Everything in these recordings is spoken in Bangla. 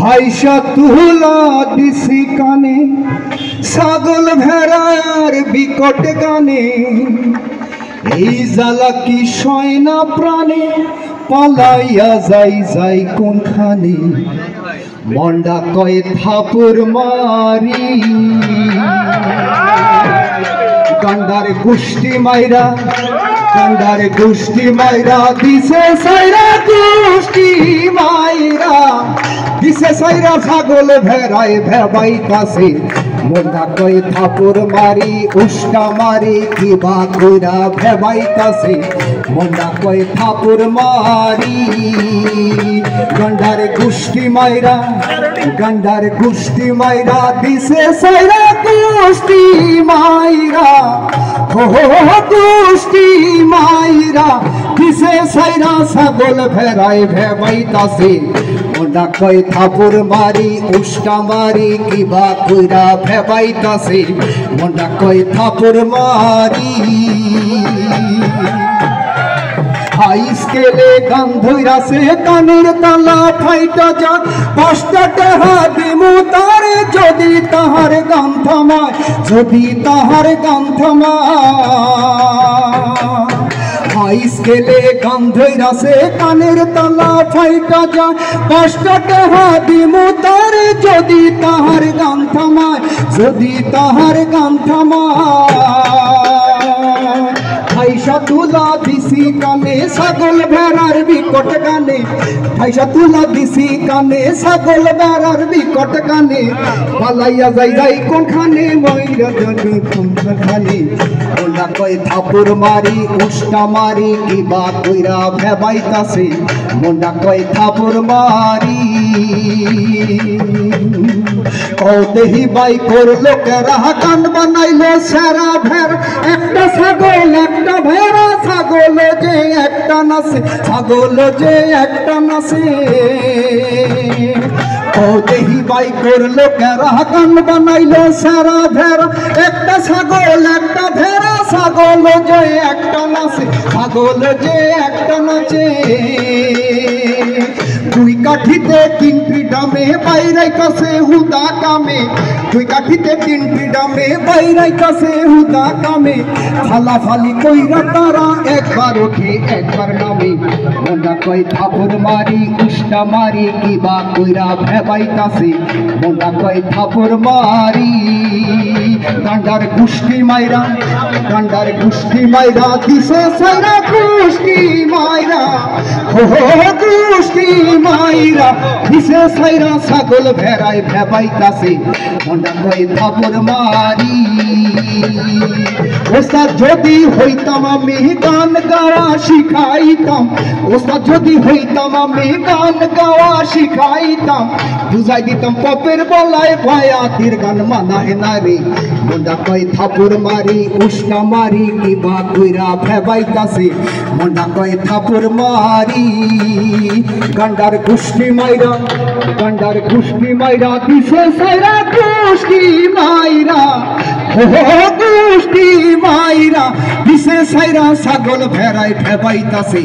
হাইসা তুলা দিছি কানে ছাগল ভেড়ার বিকট গানে এই জ্বালা কি সয় না প্রাণে পালাইয়া যাই যাই কোনখানে মন্ডা কয় থাপুর মারি গান্ডার গোষ্ঠী মাইরা গান্ডার গোষ্ঠী মাইরা দিছে সাইরা গোষ্ঠী মাইরা দিছে সাইরা ছাগল ভেড়ায় ভেবাইতাছে মন্ডা কয় থাপুর মারি উস্কা মারি কিবা কইরা ভেবাইতাছে মন্ডা কয় থাপুর মারি গন্ডার গোষ্ঠী মাইরা গন্ডার গোষ্ঠী মাইরা দিছে সাইরা গোষ্ঠী মাইরা হো গোষ্ঠী মাইরা দিছে সাইরা ছাগল ভেড়ায় ভেবাইতাছে মন্ডা কয় থাপুর মারি উস্কা মারি কিবা কইরা ভেবাইতাছে মন্ডা কয় থাপুর মারি হাইস্কেলে গান ধইরাছে কানের তালা ফাইটা যাক 5টা টাকা দিমু তারে যদি তাহার গান থামায় যদি তাহার গান থামায় হাইস্কেলে গান ধইরাছে কানের তালা ফাইটা যাক 5টা টাকা দিমু তারে যদি তাহার গান থামায় যদি তাহার গান থামায় হাইসা তুলা দিছি কানে ছাগল ভেড়ার বিকট গানে হাইসা তুলা দিছি কানে ছাগল ভেড়ার বিকট গানে পালাইয়া যাই যাই কোনখানে মইরা জানি কোনখানে ওলা কয় থাপুর মারি উস্কা মারি কিবা কইরা ভেবাইতাছে মন্ডা কয় থাপুর মারি দেহি বাই করলো কেরা গান বানাইলো সেরা ভেড় একটা ছাগল একটা ভেড়া ছাগল যে একটা নাচে ছাগল যে একটা নাচে দেহি বাই করলো কেরা গান বানাইলো সেরা ভেড়া একটা ছাগল একটা ভেড়া ছাগল যে একটা নাচে ছাগল যে একটা নাচে দুই কাঠিতে 3 ফ্রিডামে বাইরাইতাছে হুদা কামে দুই কাঠিতে 3 ফ্রিডামে বাইরাইতাছে হুদা কামে ফালাফালি কইরা তারা একবার ওঠে একবার নামে মন্ডা কয় থাপুর মারি উস্কা মারি কিবা কইরা ভেবাইতাছে মন্ডা কয় থাপুর মারি গান্ডার গোষ্ঠী মাইরা গান্ডার গোষ্ঠী মাইরা দিছে সাইরা গোষ্ঠী মাইরা হো গোষ্ঠী মাইরা দিছে সাইরা ছাগল ভেড়ায় ভেবাইতাছে মন্ডা কয় থাপুর মারি ওস্তাদ যদি হইতাম আমি গান গাওয়া শিখাইতাম ওস্তাদ যদি হইতাম আমি গান গাওয়া শিখাইতাম বুঝাই দিতাম পপের বলায় ভায়াতির গান মানায় না রে মন্ডা কয় থাপুর মারি উস্কা মারি কিবা কইরা ভেবাইতাছে মন্ডা কয় থাপুর মারি গান্ডার গোষ্ঠী মাইরা গান্ডার গোষ্ঠী মাইরা দিছে সাইরা গোষ্ঠী মাইরা হো গোষ্ঠী মাইরা দিছে সাইরা ছাগল ভেড়ায় ভেবাইতাছে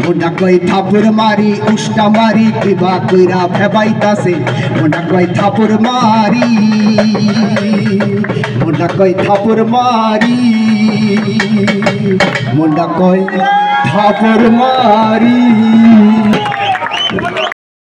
মন্ডা কয় থাপুর মারি উস্কা মারি কিবা কইরা ভেবাইতাছে মন্ডা কয় থাপুর মারি মন্ডা কয় থাপুর মারি মন্ডা কয় থাপুর মারি।